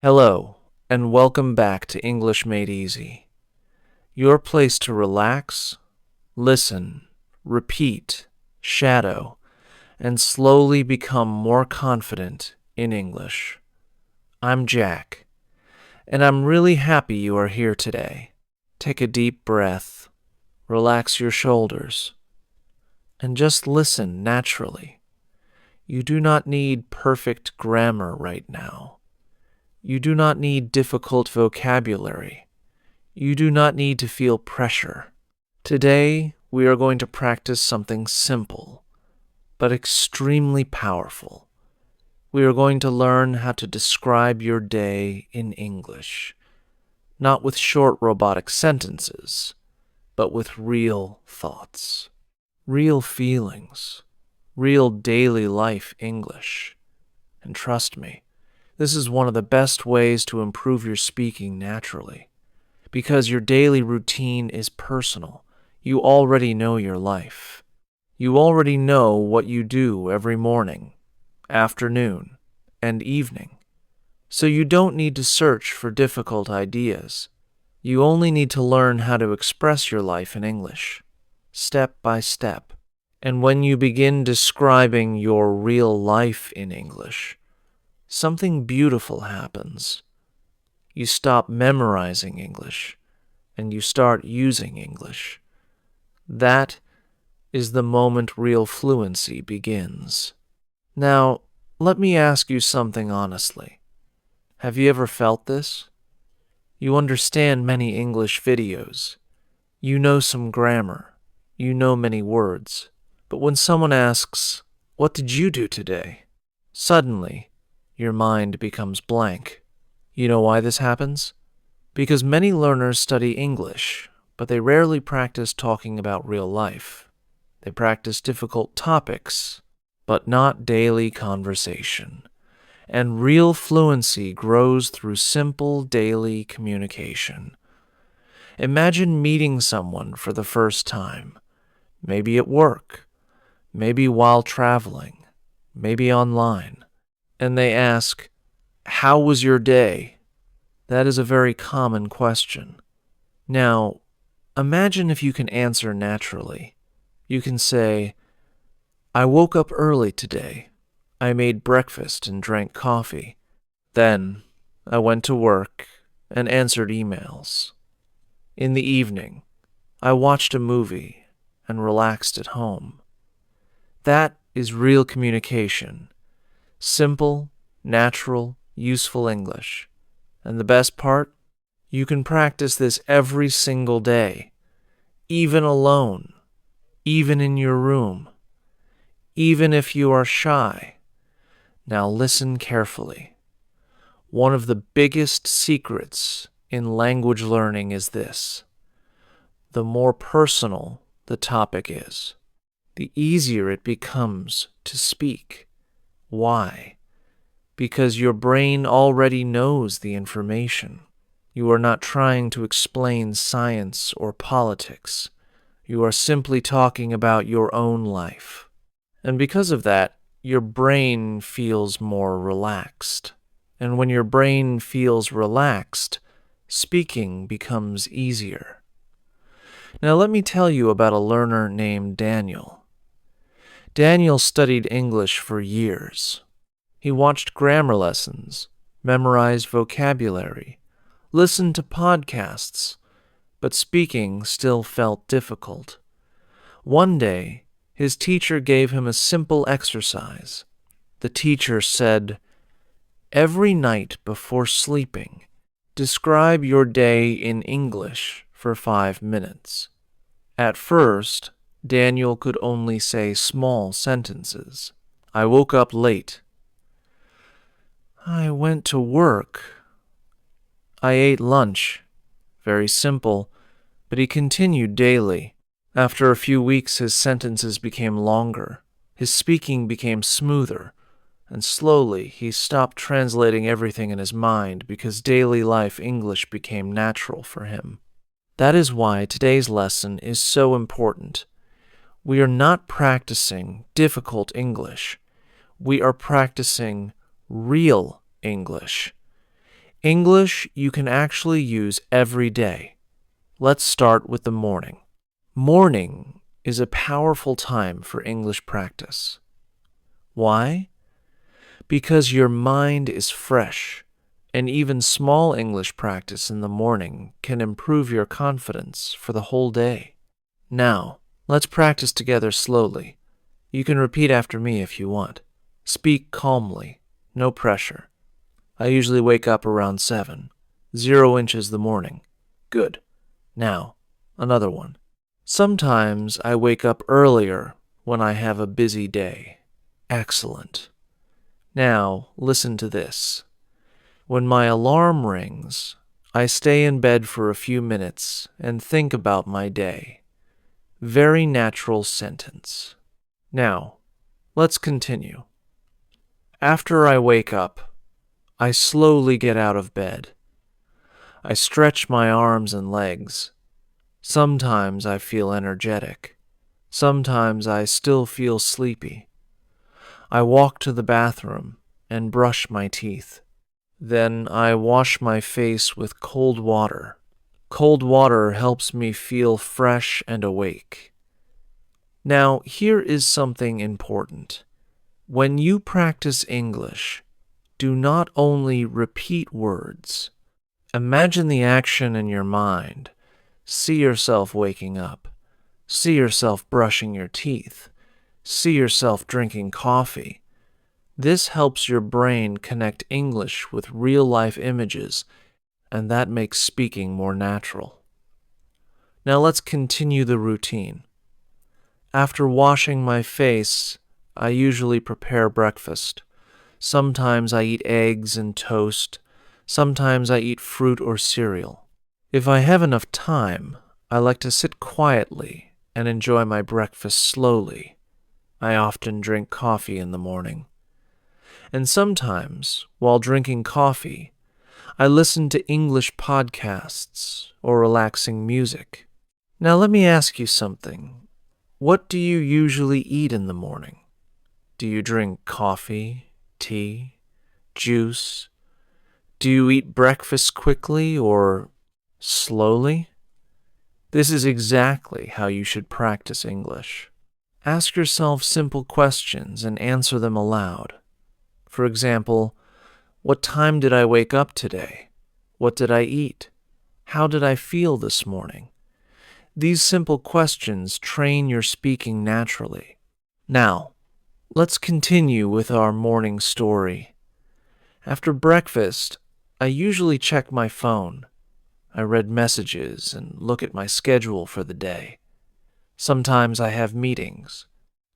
Hello, and welcome back to English Made Easy, your place to relax, listen, repeat, shadow, and slowly become more confident in English. I'm Jack, and I'm really happy you are here today. Take a deep breath, relax your shoulders, and just listen naturally. You do not need perfect grammar right now. You do not need difficult vocabulary. You do not need to feel pressure. Today, we are going to practice something simple, but extremely powerful. We are going to learn how to describe your day in English, not with short robotic sentences, but with real thoughts, real feelings, real daily life English. And trust me, this is one of the best ways to improve your speaking naturally, because your daily routine is personal. You already know your life. You already know what you do every morning, afternoon, and evening. So you don't need to search for difficult ideas. You only need to learn how to express your life in English, step by step. And when you begin describing your real life in English, something beautiful happens. You stop memorizing English, and you start using English. That is the moment real fluency begins. Now, let me ask you something honestly. Have you ever felt this? You understand many English videos. You know some grammar. You know many words. But when someone asks, "What did you do today?" suddenly, your mind becomes blank. You know why this happens? Because many learners study English, but they rarely practice talking about real life. They practice difficult topics, but not daily conversation. And real fluency grows through simple daily communication. Imagine meeting someone for the first time, maybe at work, maybe while traveling, maybe online. And they ask, "How was your day?" That is a very common question. Now, imagine if you can answer naturally. You can say, "I woke up early today. I made breakfast and drank coffee. Then, I went to work and answered emails. In the evening, I watched a movie and relaxed at home." That is real communication. Simple, natural, useful English. And the best part? You can practice this every single day, even alone, even in your room, even if you are shy. Now listen carefully. One of the biggest secrets in language learning is this: the more personal the topic is, the easier it becomes to speak. Why? Because your brain already knows the information. You are not trying to explain science or politics. You are simply talking about your own life. And because of that, your brain feels more relaxed. And when your brain feels relaxed, speaking becomes easier. Now let me tell you about a learner named Daniel. Daniel studied English for years. He watched grammar lessons, memorized vocabulary, listened to podcasts, but speaking still felt difficult. One day, his teacher gave him a simple exercise. The teacher said, "Every night before sleeping, describe your day in English for 5 minutes." At first, Daniel could only say small sentences. "I woke up late. I went to work. I ate lunch." Very simple, but he continued daily. After a few weeks, his sentences became longer. His speaking became smoother, and slowly he stopped translating everything in his mind because daily life English became natural for him. That is why today's lesson is so important. We are not practicing difficult English. We are practicing real English. English you can actually use every day. Let's start with the morning. Morning is a powerful time for English practice. Why? Because your mind is fresh, and even small English practice in the morning can improve your confidence for the whole day. Now, let's practice together slowly. You can repeat after me if you want. Speak calmly, no pressure. I usually wake up around 7. 0 inches the morning. Good. Now, another one. Sometimes I wake up earlier when I have a busy day. Excellent. Now, listen to this. When my alarm rings, I stay in bed for a few minutes and think about my day. Very natural sentence. Now, let's continue. After I wake up, I slowly get out of bed. I stretch my arms and legs. Sometimes I feel energetic. Sometimes I still feel sleepy. I walk to the bathroom and brush my teeth. Then I wash my face with cold water. Cold water helps me feel fresh and awake. Now, here is something important. When you practice English, do not only repeat words. Imagine the action in your mind. See yourself waking up. See yourself brushing your teeth. See yourself drinking coffee. This helps your brain connect English with real-life images, and that makes speaking more natural. Now let's continue the routine. After washing my face, I usually prepare breakfast. Sometimes I eat eggs and toast. Sometimes I eat fruit or cereal. If I have enough time, I like to sit quietly and enjoy my breakfast slowly. I often drink coffee in the morning. And sometimes, while drinking coffee, I listen to English podcasts or relaxing music. Now let me ask you something. What do you usually eat in the morning? Do you drink coffee, tea, juice? Do you eat breakfast quickly or slowly? This is exactly how you should practice English. Ask yourself simple questions and answer them aloud. For example, what time did I wake up today? What did I eat? How did I feel this morning? These simple questions train your speaking naturally. Now, let's continue with our morning story. After breakfast, I usually check my phone. I read messages and look at my schedule for the day. Sometimes I have meetings.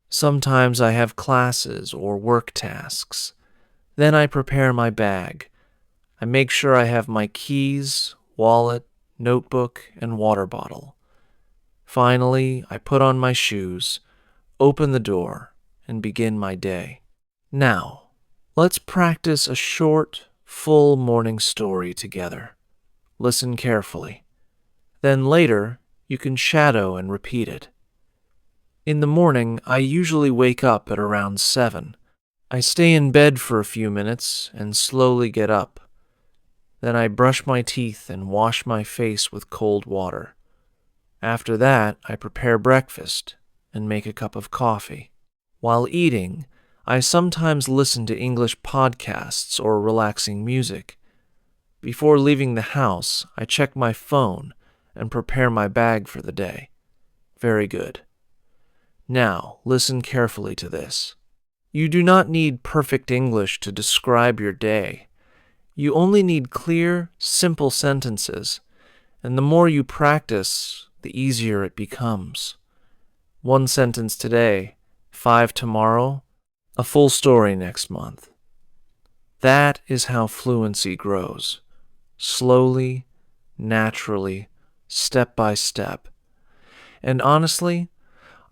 Sometimes I have classes or work tasks. Then I prepare my bag. I make sure I have my keys, wallet, notebook, and water bottle. Finally, I put on my shoes, open the door, and begin my day. Now, let's practice a short, full morning story together. Listen carefully. Then later, you can shadow and repeat it. In the morning, I usually wake up at around 7. I stay in bed for a few minutes and slowly get up. Then I brush my teeth and wash my face with cold water. After that, I prepare breakfast and make a cup of coffee. While eating, I sometimes listen to English podcasts or relaxing music. Before leaving the house, I check my phone and prepare my bag for the day. Very good. Now, listen carefully to this. You do not need perfect English to describe your day. You only need clear, simple sentences, and the more you practice, the easier it becomes. 1 sentence today, 5 tomorrow, a full story next month. That is how fluency grows. Slowly, naturally, step by step. And honestly,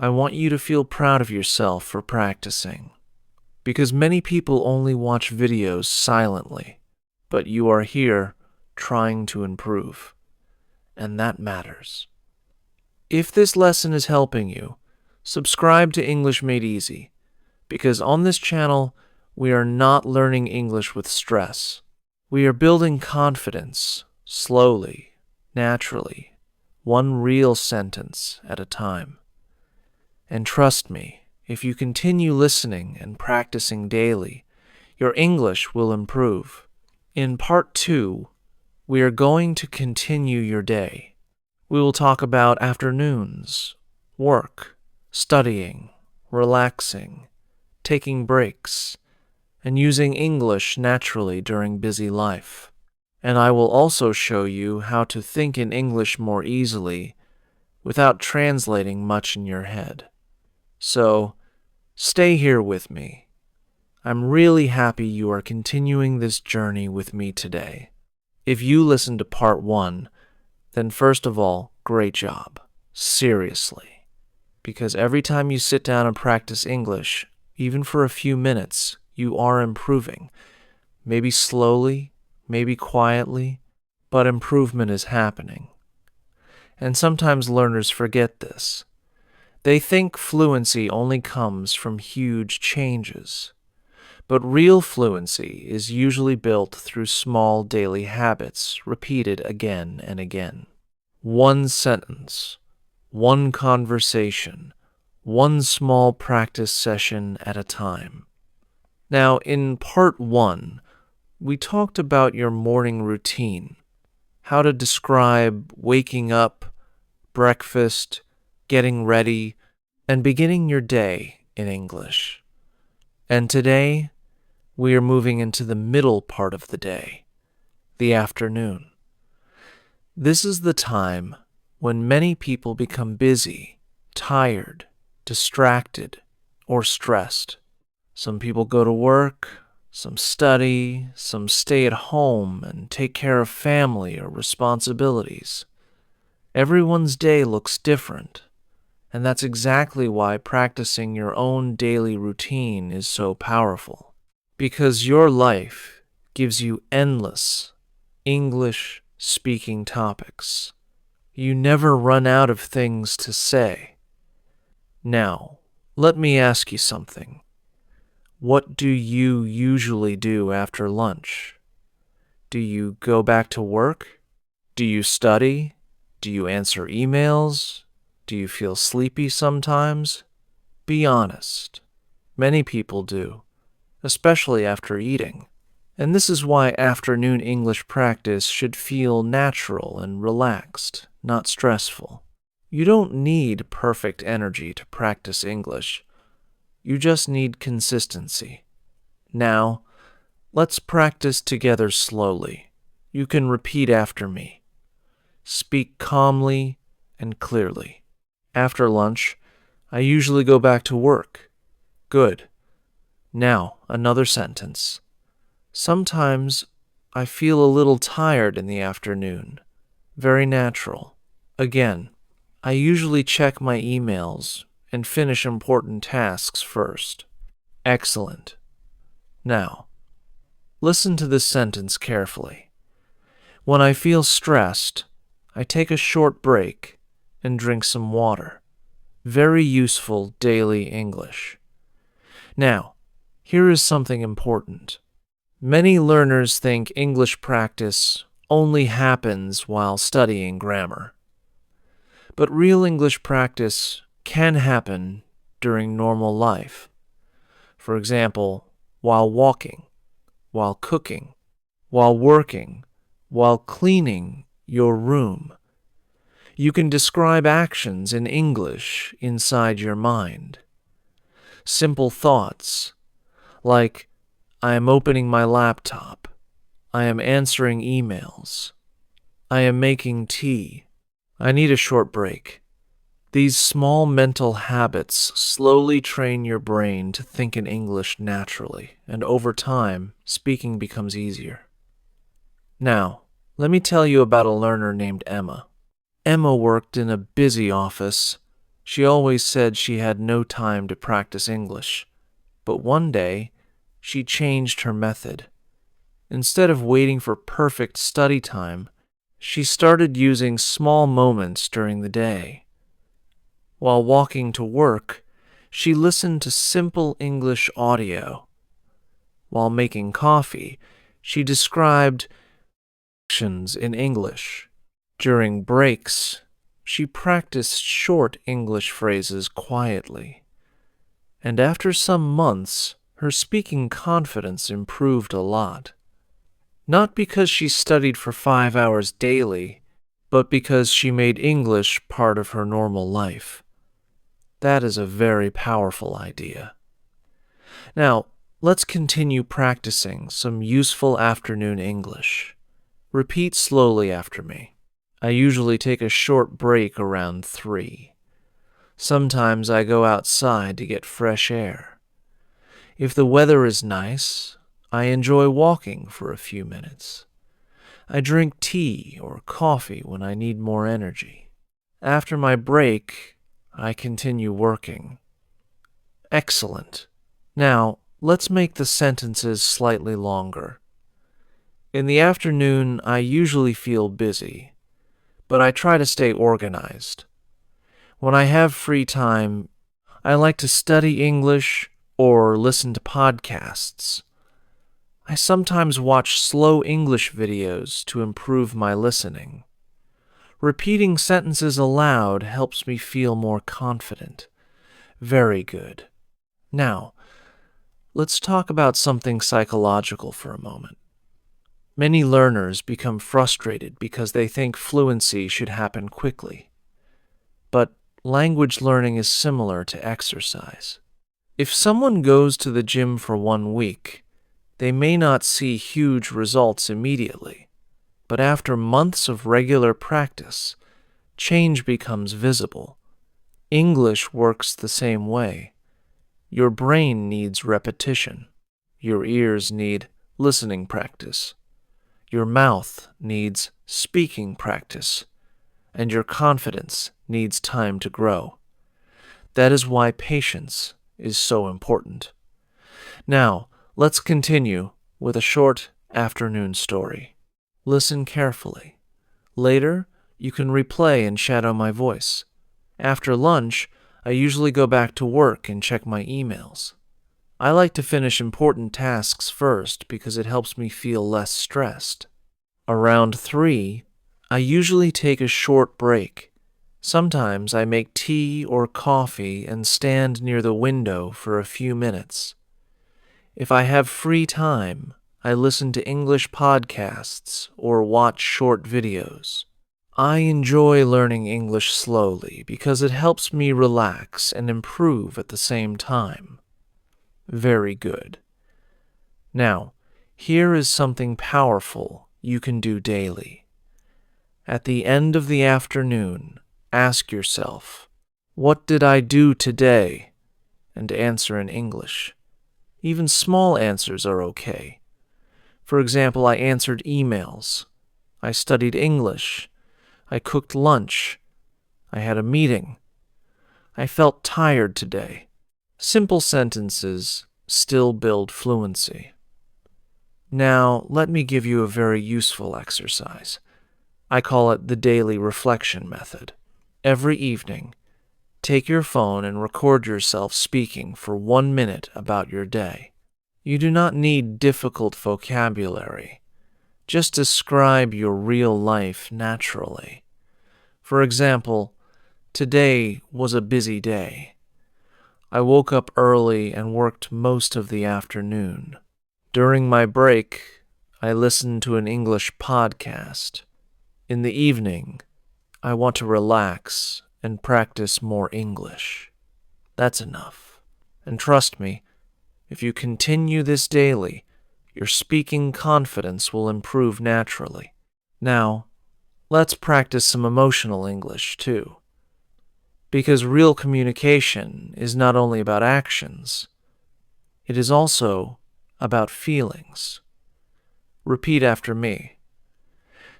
I want you to feel proud of yourself for practicing. Because many people only watch videos silently, but you are here trying to improve. And that matters. If this lesson is helping you, subscribe to English Made Easy, because on this channel, we are not learning English with stress. We are building confidence slowly, naturally, one real sentence at a time. And trust me, if you continue listening and practicing daily, your English will improve. In part 2, we are going to continue your day. We will talk about afternoons, work, studying, relaxing, taking breaks, and using English naturally during busy life. And I will also show you how to think in English more easily without translating much in your head. So, stay here with me. I'm really happy you are continuing this journey with me today. If you listened to part 1, then first of all, great job. Seriously. Because every time you sit down and practice English, even for a few minutes, you are improving. Maybe slowly, maybe quietly, but improvement is happening. And sometimes learners forget this. They think fluency only comes from huge changes. But real fluency is usually built through small daily habits repeated again and again. One sentence, one conversation, one small practice session at a time. Now, in part 1, we talked about your morning routine, how to describe waking up, breakfast, getting ready, and beginning your day in English. And today, we are moving into the middle part of the day, the afternoon. This is the time when many people become busy, tired, distracted, or stressed. Some people go to work, some study, some stay at home and take care of family or responsibilities. Everyone's day looks different, and that's exactly why practicing your own daily routine is so powerful. Because your life gives you endless English-speaking topics. You never run out of things to say. Now, let me ask you something. What do you usually do after lunch? Do you go back to work? Do you study? Do you answer emails? Do you feel sleepy sometimes? Be honest. Many people do, especially after eating. And this is why afternoon English practice should feel natural and relaxed, not stressful. You don't need perfect energy to practice English. You just need consistency. Now, let's practice together slowly. You can repeat after me. Speak calmly and clearly. After lunch, I usually go back to work. Good. Now, another sentence. Sometimes I feel a little tired in the afternoon. Very natural. Again, I usually check my emails and finish important tasks first. Excellent. Now, listen to this sentence carefully. When I feel stressed, I take a short break and drink some water. Very useful daily English. Now, here is something important. Many learners think English practice only happens while studying grammar. But real English practice can happen during normal life. For example, while walking, while cooking, while working, while cleaning your room. You can describe actions in English inside your mind. Simple thoughts like, I am opening my laptop. I am answering emails. I am making tea. I need a short break. These small mental habits slowly train your brain to think in English naturally, and over time, speaking becomes easier. Now, let me tell you about a learner named Emma. Emma worked in a busy office. She always said she had no time to practice English. But one day, she changed her method. Instead of waiting for perfect study time, she started using small moments during the day. While walking to work, she listened to simple English audio. While making coffee, She described actions in English. During breaks, she practiced short English phrases quietly. And after some months, her speaking confidence improved a lot. Not because she studied for 5 hours daily, but because she made English part of her normal life. That is a very powerful idea. Now, let's continue practicing some useful afternoon English. Repeat slowly after me. I usually take a short break around 3. Sometimes I go outside to get fresh air. If the weather is nice, I enjoy walking for a few minutes. I drink tea or coffee when I need more energy. After my break, I continue working. Excellent. Now, let's make the sentences slightly longer. In the afternoon, I usually feel busy, but I try to stay organized. When I have free time, I like to study English or listen to podcasts. I sometimes watch slow English videos to improve my listening. Repeating sentences aloud helps me feel more confident. Very good. Now, let's talk about something psychological for a moment. Many learners become frustrated because they think fluency should happen quickly. But language learning is similar to exercise. If someone goes to the gym for 1 week, they may not see huge results immediately, but after months of regular practice, change becomes visible. English works the same way. Your brain needs repetition. Your ears need listening practice. Your mouth needs speaking practice. And your confidence needs time to grow. That is why patience is so important. Now, let's continue with a short afternoon story. Listen carefully. Later, you can replay and shadow my voice. After lunch, I usually go back to work and check my emails. I like to finish important tasks first because it helps me feel less stressed. Around 3, I usually take a short break. Sometimes I make tea or coffee and stand near the window for a few minutes. If I have free time, I listen to English podcasts or watch short videos. I enjoy learning English slowly because it helps me relax and improve at the same time. Very good. Now, here is something powerful you can do daily. At the end of the afternoon, ask yourself, "What did I do today?" and answer in English. Even small answers are okay. For example, I answered emails. I studied English. I cooked lunch. I had a meeting. I felt tired today. Simple sentences still build fluency. Now, let me give you a very useful exercise. I call it the daily reflection method. Every evening, take your phone and record yourself speaking for 1 minute about your day. You do not need difficult vocabulary. Just describe your real life naturally. For example, today was a busy day. I woke up early and worked most of the afternoon. During my break, I listened to an English podcast. In the evening, I want to relax and practice more English. That's enough. And trust me, if you continue this daily, your speaking confidence will improve naturally. Now, let's practice some emotional English too. Because real communication is not only about actions, it is also about feelings. Repeat after me.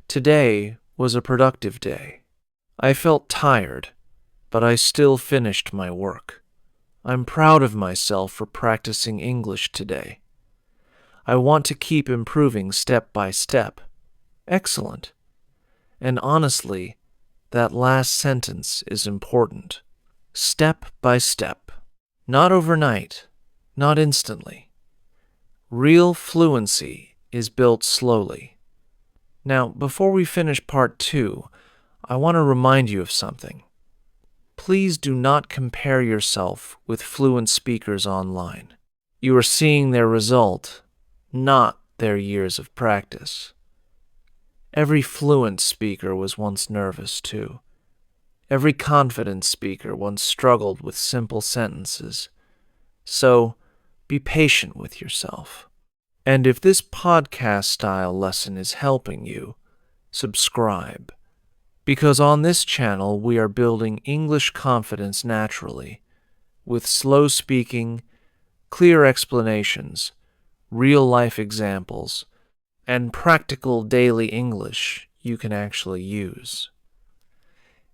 Today was a productive day. I felt tired, but I still finished my work. I'm proud of myself for practicing English today. I want to keep improving step by step. Excellent. And honestly, that last sentence is important. Step by step. Not overnight, not instantly. Real fluency is built slowly. Now, before we finish part 2, I want to remind you of something. Please do not compare yourself with fluent speakers online. You are seeing their result, not their years of practice. Every fluent speaker was once nervous too. Every confident speaker once struggled with simple sentences. So, be patient with yourself. And if this podcast-style lesson is helping you, subscribe. Because on this channel, we are building English confidence naturally, with slow speaking, clear explanations, real-life examples, and practical daily English you can actually use.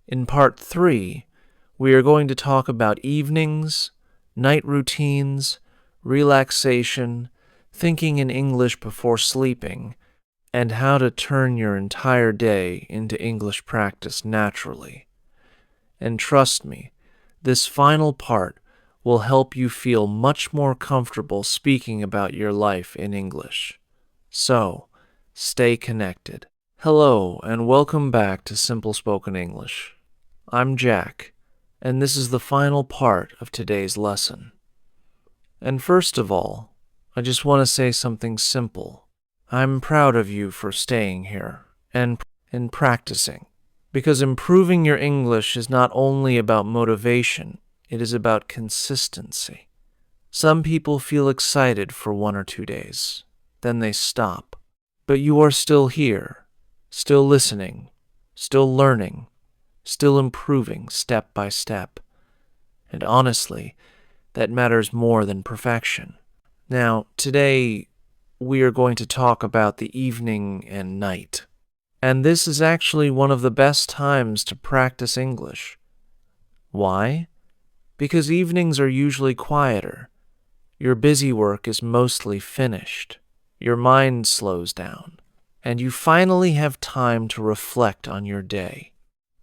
In part 3, we are going to talk about evenings, night routines, relaxation, thinking in English before sleeping, and how to turn your entire day into English practice naturally. And trust me, this final part will help you feel much more comfortable speaking about your life in English. So, stay connected. Hello, and welcome back to Simple Spoken English. I'm Jack, and this is the final part of today's lesson. And first of all, I just want to say something simple. I'm proud of you for staying here and practicing, because improving your English is not only about motivation, it is about consistency. Some people feel excited for 1 or 2 days, then they stop. But you are still here, still listening, still learning, still improving step by step. And honestly, that matters more than perfection. Now, today, we are going to talk about the evening and night. And this is actually one of the best times to practice English. Why? Because evenings are usually quieter. Your busy work is mostly finished. Your mind slows down, and you finally have time to reflect on your day.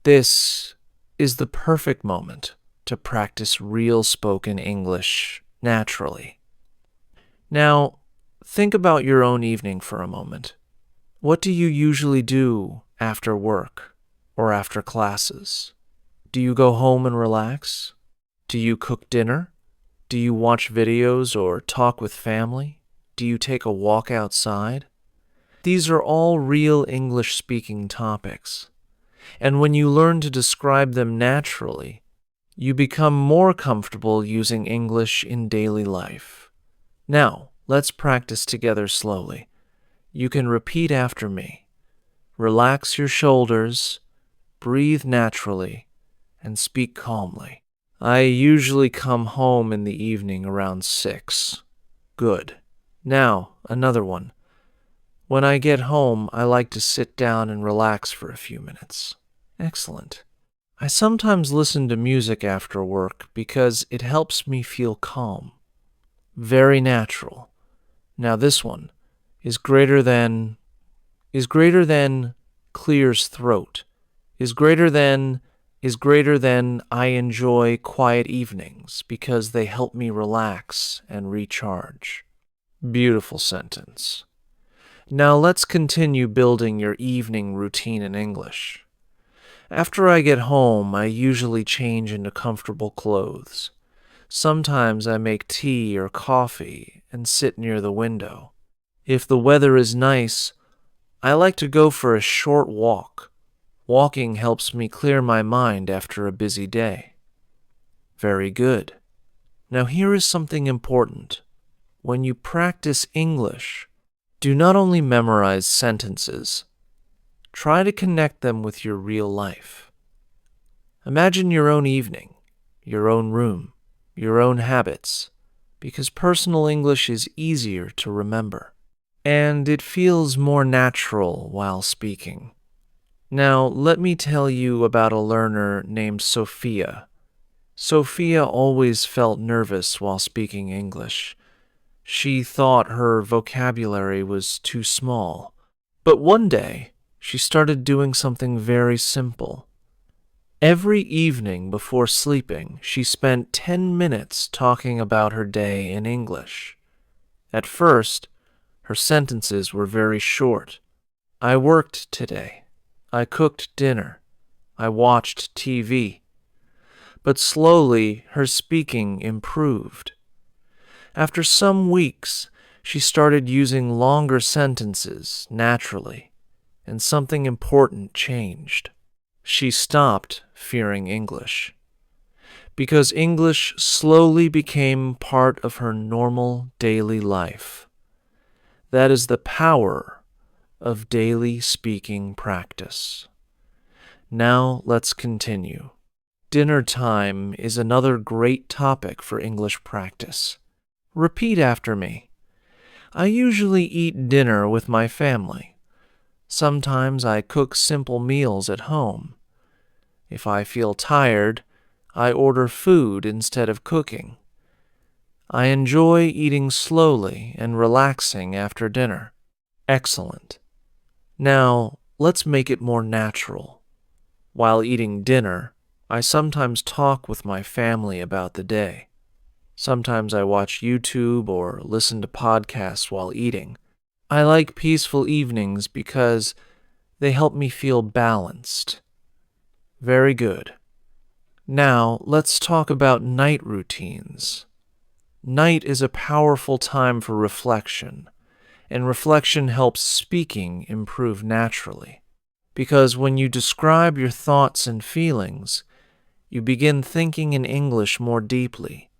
This is the perfect moment to practice real spoken English naturally. Now, think about your own evening for a moment. What do you usually do after work or after classes? Do you go home and relax? Do you cook dinner? Do you watch videos or talk with family? Do you take a walk outside? These are all real English-speaking topics. And when you learn to describe them naturally, you become more comfortable using English in daily life. Now, let's practice together slowly. You can repeat after me. Relax your shoulders, breathe naturally, and speak calmly. I usually come home in the evening around 6. Good. Now, another one. When I get home, I like to sit down and relax for a few minutes. Excellent. I sometimes listen to music after work because it helps me feel calm. Very natural. Now this one is greater than, clears throat, is greater than I enjoy quiet evenings because they help me relax and recharge. Beautiful sentence. Now let's continue building your evening routine in English. After I get home, I usually change into comfortable clothes. Sometimes I make tea or coffee and sit near the window. If the weather is nice, I like to go for a short walk. Walking helps me clear my mind after a busy day. Very good. Now here is something important. When you practice English, do not only memorize sentences. Try to connect them with your real life. Imagine your own evening, your own room, your own habits, because personal English is easier to remember, and it feels more natural while speaking. Now, let me tell you about a learner named Sophia. Sophia always felt nervous while speaking English. She thought her vocabulary was too small. But one day, she started doing something very simple. Every evening before sleeping, she spent 10 minutes talking about her day in English. At first, Her sentences were very short. I worked today. I cooked dinner. I watched TV. But slowly her speaking improved. After some weeks, she started using longer sentences naturally, and something important changed. She stopped fearing English, because English slowly became part of her normal daily life. That is the power of daily speaking practice. Now let's continue. Dinner time is another great topic for English practice. Repeat after me. I usually eat dinner with my family. Sometimes I cook simple meals at home. If I feel tired, I order food instead of cooking. I enjoy eating slowly and relaxing after dinner. Excellent. Now, let's make it more natural. While eating dinner, I sometimes talk with my family about the day. Sometimes I watch YouTube or listen to podcasts while eating. I like peaceful evenings because they help me feel balanced. Very good. Now, let's talk about night routines. Night is a powerful time for reflection, and reflection helps speaking improve naturally. Because when you describe your thoughts and feelings, you begin thinking in English more deeply.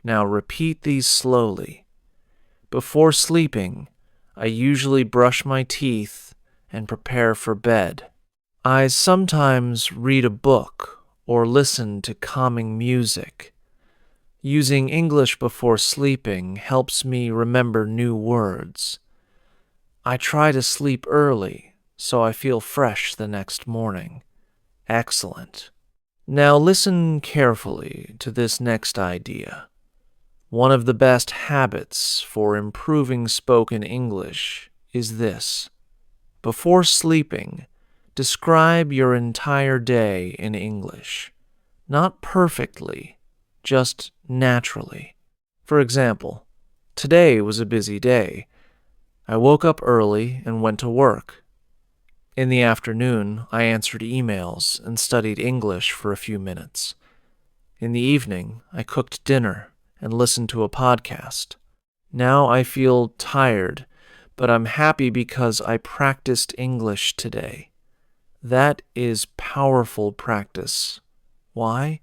Now repeat these slowly. Before sleeping, I usually brush my teeth and prepare for bed. I sometimes read a book or listen to calming music. Using English before sleeping helps me remember new words. I try to sleep early so I feel fresh the next morning. Excellent. Now listen carefully to this next idea. One of the best habits for improving spoken English is this. Before sleeping, describe your entire day in English. Not perfectly, just naturally. For example, today was a busy day. I woke up early and went to work. In the afternoon, I answered emails and studied English for a few minutes. In the evening, I cooked dinner and listened to a podcast. Now I feel tired, but I'm happy because I practiced English today. That is powerful practice. Why?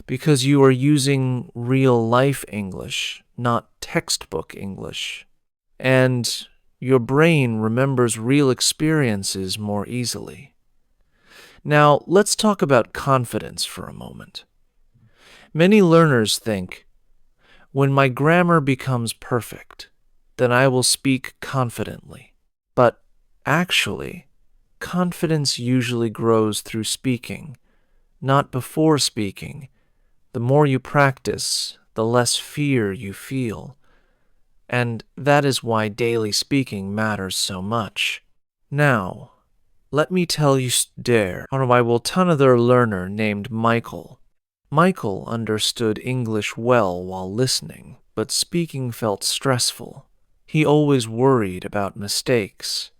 Because you are using real-life English, not textbook English. And your brain remembers real experiences more easily. Now, let's talk about confidence for a moment. Many learners think, when my grammar becomes perfect, then I will speak confidently. But actually, confidence usually grows through speaking, not before speaking. The more you practice, the less fear you feel. And that is why daily speaking matters so much. Now, let me tell you der I will another learner named Michael. Michael understood English well while listening, but speaking felt stressful. He always worried about mistakes.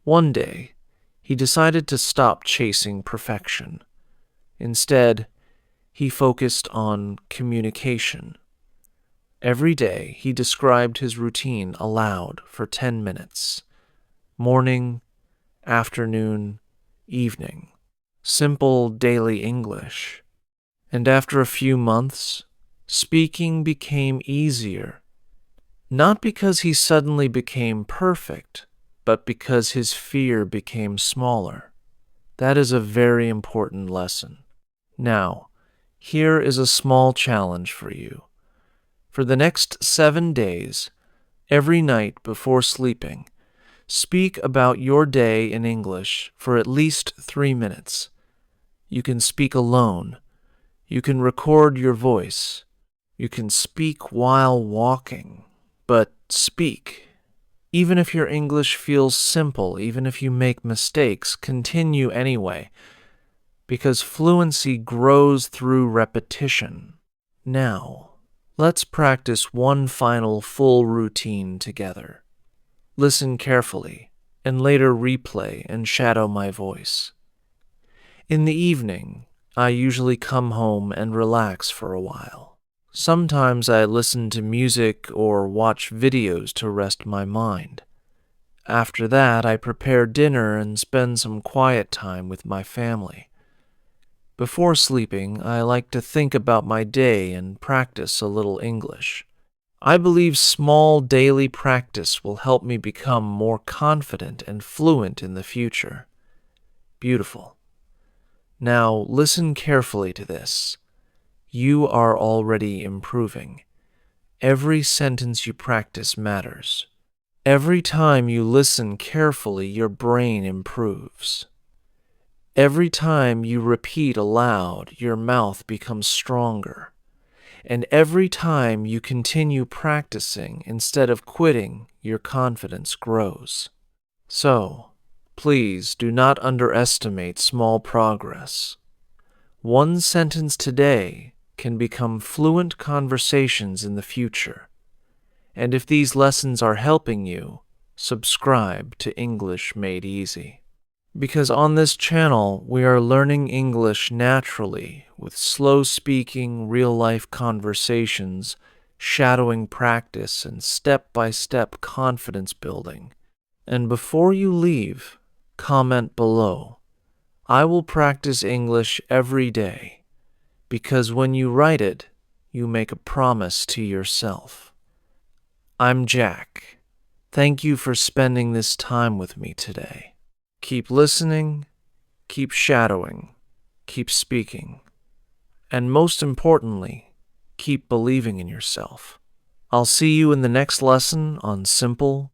One day, he decided to stop chasing perfection. Instead, he focused on communication. Every day, he described his routine aloud for 10 minutes. Morning, afternoon, evening. Simple daily English. And after a few months, speaking became easier. Not because he suddenly became perfect, but because his fear became smaller. That is a very important lesson. Now, here is a small challenge for you. For the next 7 days, every night before sleeping, speak about your day in English for at least 3 minutes. You can speak alone. You can record your voice. You can speak while walking. But speak. Even if your English feels simple, even if you make mistakes, continue anyway, because fluency grows through repetition. Now, let's practice one final full routine together. Listen carefully, and later replay and shadow my voice. In the evening, I usually come home and relax for a while. Sometimes I listen to music or watch videos to rest my mind. After that, I prepare dinner and spend some quiet time with my family. Before sleeping, I like to think about my day and practice a little English. I believe small daily practice will help me become more confident and fluent in the future. Beautiful. Now listen carefully to this. You are already improving. Every sentence you practice matters. Every time you listen carefully, your brain improves. Every time you repeat aloud, your mouth becomes stronger. And every time you continue practicing instead of quitting, your confidence grows. So, please do not underestimate small progress. One sentence today can become fluent conversations in the future. And if these lessons are helping you, subscribe to English Made Easy. Because on this channel, we are learning English naturally with slow speaking, real-life conversations, shadowing practice, and step-by-step confidence building. And before you leave, comment below. I will practice English every day, because when you write it, you make a promise to yourself. I'm Jack. Thank you for spending this time with me today. Keep listening, keep shadowing, keep speaking, and most importantly, keep believing in yourself. I'll see you in the next lesson on simple